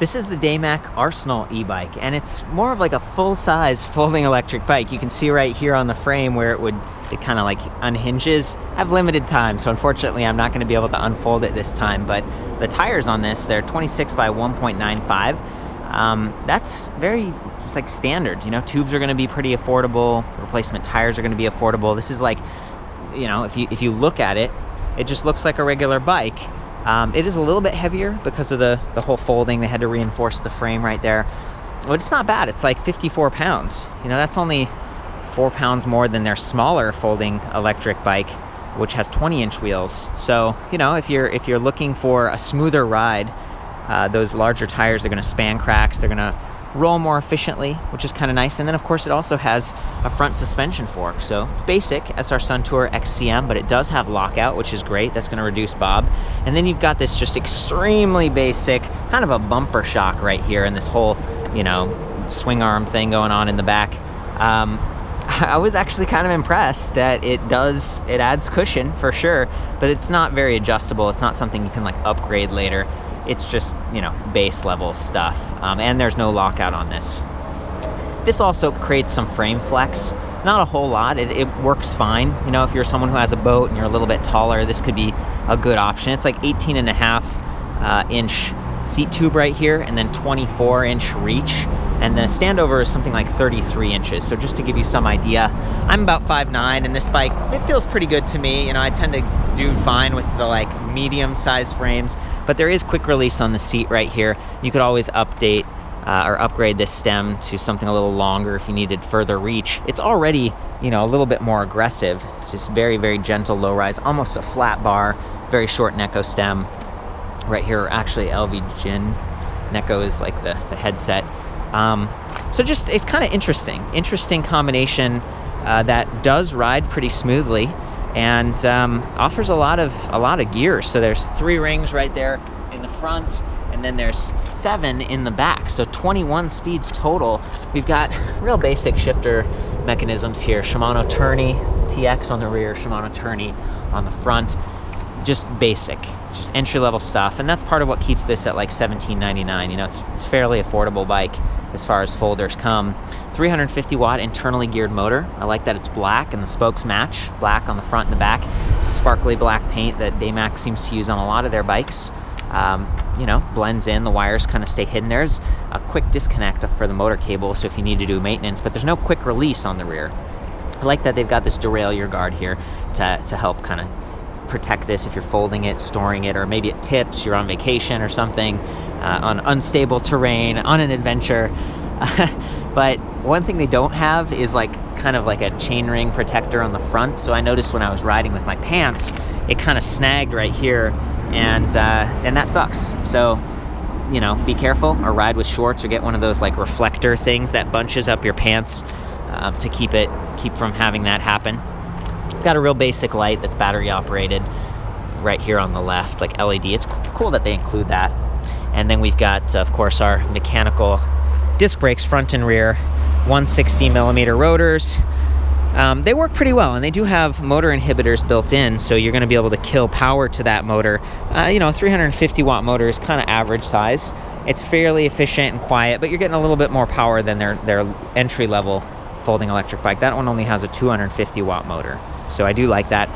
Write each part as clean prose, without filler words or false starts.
This is the Daymak Arsenal e-bike, and it's more of like a full-size folding electric bike. You can see right here on the frame where it kind of like unhinges. I have limited time, so unfortunately I'm not going to be able to unfold it this time, but the tires on this, they're 26 by 1.95. That's very just like standard, you know. Tubes are going to be pretty affordable, replacement tires are going to be affordable. This is like, you know, if you look at it, it just looks like a regular bike. It is a little bit heavier because of the whole folding. They had to reinforce the frame right there, but it's not bad. It's like 54 pounds. You know, that's only 4 pounds more than their smaller folding electric bike, which has 20-inch wheels. So, you know, if you're looking for a smoother ride, those larger tires are going to span cracks. They're going to roll more efficiently, which is kind of nice. And then of course it also has a front suspension fork. So it's basic SR Suntour XCM, but it does have lockout, which is great. That's going to reduce bob. And then you've got this just extremely basic kind of a bumper shock right here, and this whole, you know, swing arm thing going on in the back. I was actually kind of impressed that it adds cushion for sure, but it's not very adjustable. It's not something you can like upgrade later. It's just, you know, base level stuff. And there's no lockout on this. This also creates some frame flex. Not a whole lot. It works fine. You know, if you're someone who has a boat and you're a little bit taller, this could be a good option. It's like 18.5 inch seat tube right here, and then 24-inch reach. And the standover is something like 33 inches. So just to give you some idea, I'm about 5'9", and this bike, it feels pretty good to me. You know, I tend to do fine with the like medium-sized frames, but there is quick release on the seat right here. You could always update or upgrade this stem to something a little longer if you needed further reach. It's already, you know, a little bit more aggressive. It's just very, very gentle low rise, almost a flat bar, very short Neko stem. Right here, actually LV Jin. Neko is like the headset. So just, it's kind of interesting combination that does ride pretty smoothly and offers a lot of gears. So there's 3 rings right there in the front, and then there's 7 in the back. So 21 speeds total. We've got real basic shifter mechanisms here. Shimano Tourney TX on the rear, Shimano Tourney on the front. Just basic, just entry-level stuff, and that's part of what keeps this at like $17.99. You know, it's fairly affordable bike as far as folders come. 350 watt internally geared motor. I like that it's black and the spokes match, black on the front and the back. Sparkly black paint that Daymak seems to use on a lot of their bikes. You know, blends in, the wires kind of stay hidden. There's a quick disconnect for the motor cable, so if you need to do maintenance, but there's no quick release on the rear. I like that they've got this derailleur guard here to help kind of protect this if you're folding it, storing it, or maybe it tips, you're on vacation or something, on unstable terrain, on an adventure. But one thing they don't have is like kind of like a chainring protector on the front. So I noticed when I was riding with my pants, it kind of snagged right here, and that sucks. So, you know, be careful, or ride with shorts, or get one of those like reflector things that bunches up your pants to keep from having that happen. Got a real basic light that's battery operated right here on the left, like LED. It's cool that they include that. And then we've got, of course, our mechanical disc brakes, front and rear, 160 millimeter rotors. They work pretty well, and they do have motor inhibitors built in, so you're going to be able to kill power to that motor. You know, 350 watt motor is kind of average size. It's fairly efficient and quiet, but you're getting a little bit more power than their entry level folding electric bike. That one only has a 250 watt motor. So I do like that.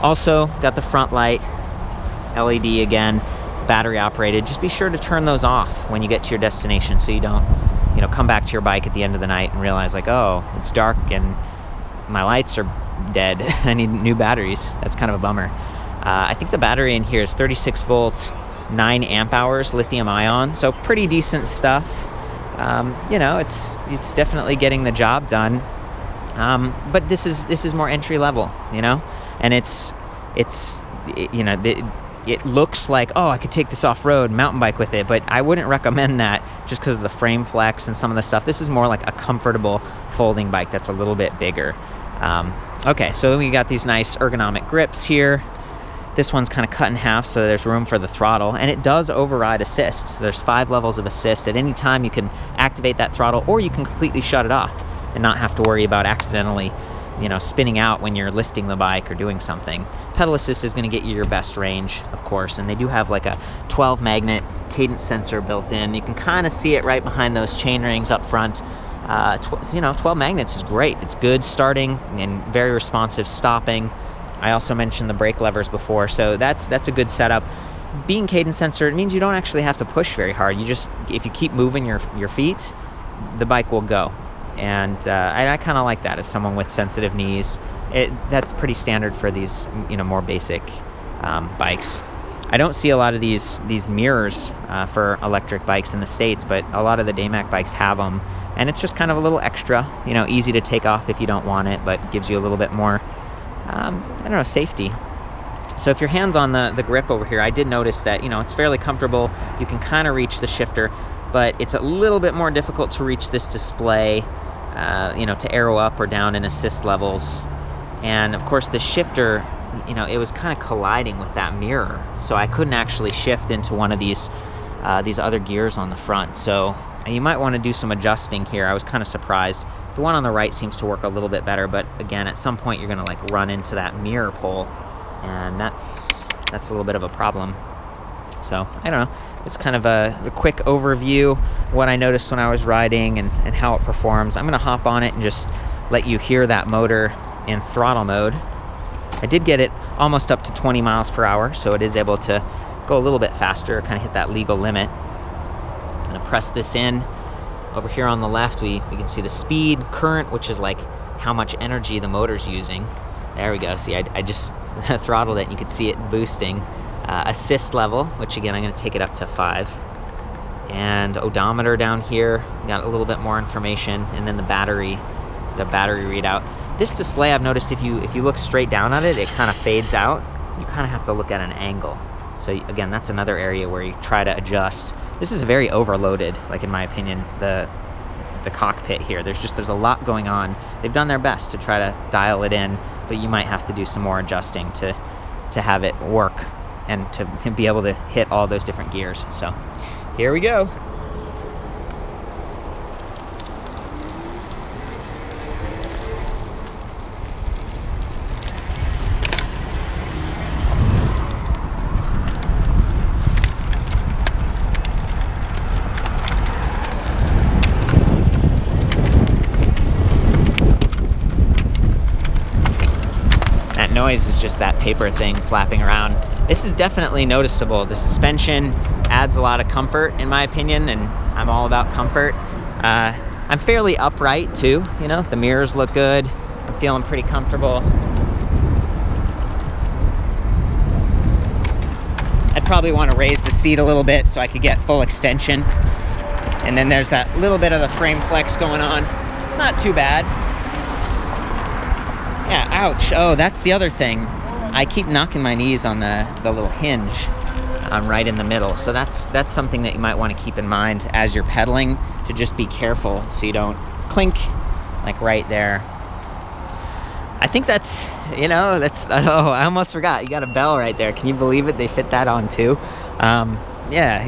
Also got the front light, LED again, battery operated. Just be sure to turn those off when you get to your destination, so you don't, you know, come back to your bike at the end of the night and realize like, oh, it's dark and my lights are dead. I need new batteries. That's kind of a bummer. I think the battery in here is 36 volts, 9 amp hours, lithium ion. So pretty decent stuff. You know, it's definitely getting the job done. But this is more entry level, you know, and it's you know, it looks like, oh, I could take this off-road mountain bike with it, but I wouldn't recommend that just because of the frame flex and some of the stuff. This is more like a comfortable folding bike that's a little bit bigger. Okay, so we got these nice ergonomic grips here. This one's kind of cut in half, so there's room for the throttle, and it does override assist. So there's 5 levels of assist. At any time you can activate that throttle, or you can completely shut it off and not have to worry about accidentally, you know, spinning out when you're lifting the bike or doing something. Pedal assist is going to get you your best range, of course, and they do have like a 12 magnet Cadence Sensor built in. You can kind of see it right behind those chain rings up front. 12 magnets is great. It's good starting and very responsive stopping. I also mentioned the brake levers before, so that's a good setup. Being Cadence Sensor, it means you don't actually have to push very hard. You just, if you keep moving your feet, the bike will go. And I kind of like that as someone with sensitive knees. That's pretty standard for these, more basic bikes. I don't see a lot of these mirrors for electric bikes in the States, but a lot of the Daymak bikes have them. And it's just kind of a little extra, easy to take off if you don't want it, but gives you a little bit more, safety. So if your hand's on the grip over here, I did notice that, it's fairly comfortable. You can kind of reach the shifter, but it's a little bit more difficult to reach this display, to arrow up or down in assist levels. And of course the shifter, it was kind of colliding with that mirror. So I couldn't actually shift into one of these other gears on the front. So you might want to do some adjusting here. I was kind of surprised. The one on the right seems to work a little bit better, but again, at some point you're going to run into that mirror pole, and that's a little bit of a problem. So I don't know. It's kind of a quick overview, what I noticed when I was riding and how it performs. I'm going to hop on it and just let you hear that motor in throttle mode. I did get it almost up to 20 miles per hour, so it is able to go a little bit faster, kind of hit that legal limit. I'm going to press this in. Over here on the left, we can see the speed, current, which is how much energy the motor's using. There we go. See, I just throttled it and you could see it boosting. Assist level, which again, I'm going to take it up to 5. And odometer down here, got a little bit more information. And then the battery readout. This display, I've noticed if you look straight down at it, it kind of fades out. You kind of have to look at an angle. So again, that's another area where you try to adjust. This is very overloaded, in my opinion, the cockpit here. There's a lot going on. They've done their best to try to dial it in, but you might have to do some more adjusting to have it work and to be able to hit all those different gears. So here we go. Noise is just that paper thing flapping around. This is definitely noticeable. The suspension adds a lot of comfort in my opinion, and I'm all about comfort. I'm fairly upright too, the mirrors look good. I'm feeling pretty comfortable. I'd probably want to raise the seat a little bit so I could get full extension. And then there's that little bit of the frame flex going on. It's not too bad. Yeah, ouch. Oh, that's the other thing. I keep knocking my knees on the little hinge right in the middle. So that's something that you might want to keep in mind as you're pedaling, to just be careful so you don't clink right there. I think that's, oh, I almost forgot. You got a bell right there. Can you believe it? They fit that on too. Yeah,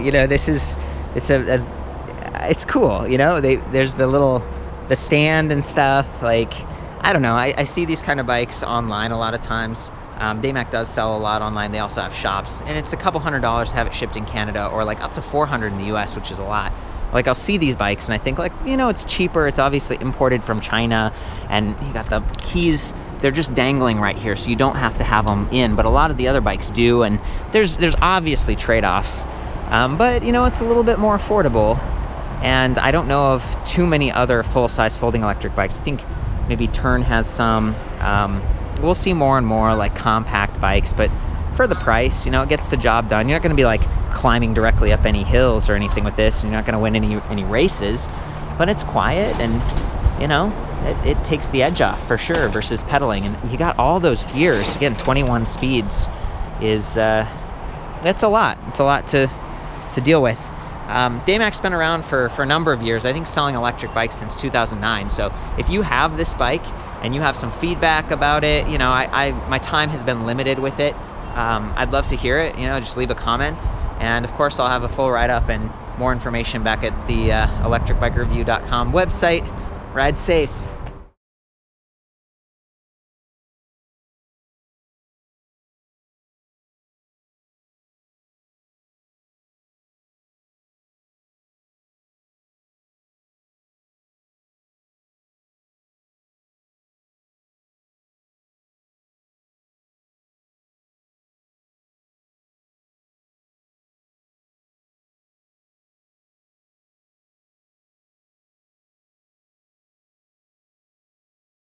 it's cool, there's the stand and stuff, I don't know. I see these kind of bikes online a lot of times. Daymak does sell a lot online. They also have shops, and it's a couple $100s to have it shipped in Canada, or up to $400 in the US, which is a lot. I'll see these bikes and I think it's cheaper. It's obviously imported from China, and you got the keys. They're just dangling right here, so you don't have to have them in. But a lot of the other bikes do, and there's obviously trade-offs. But it's a little bit more affordable, and I don't know of too many other full-size folding electric bikes. I think maybe Tern has some. We'll see more and more compact bikes, but for the price, it gets the job done. You're not going to be climbing directly up any hills or anything with this, and you're not going to win any races, but it's quiet, and it takes the edge off for sure versus pedaling. And you got all those gears. Again, 21 speeds is that's a lot. It's a lot to deal with. Daymak's been around for a number of years. I think selling electric bikes since 2009. So if you have this bike and you have some feedback about it, my time has been limited with it. I'd love to hear it. Just leave a comment, and of course I'll have a full write-up and more information back at the ElectricBikeReview.com website. Ride safe.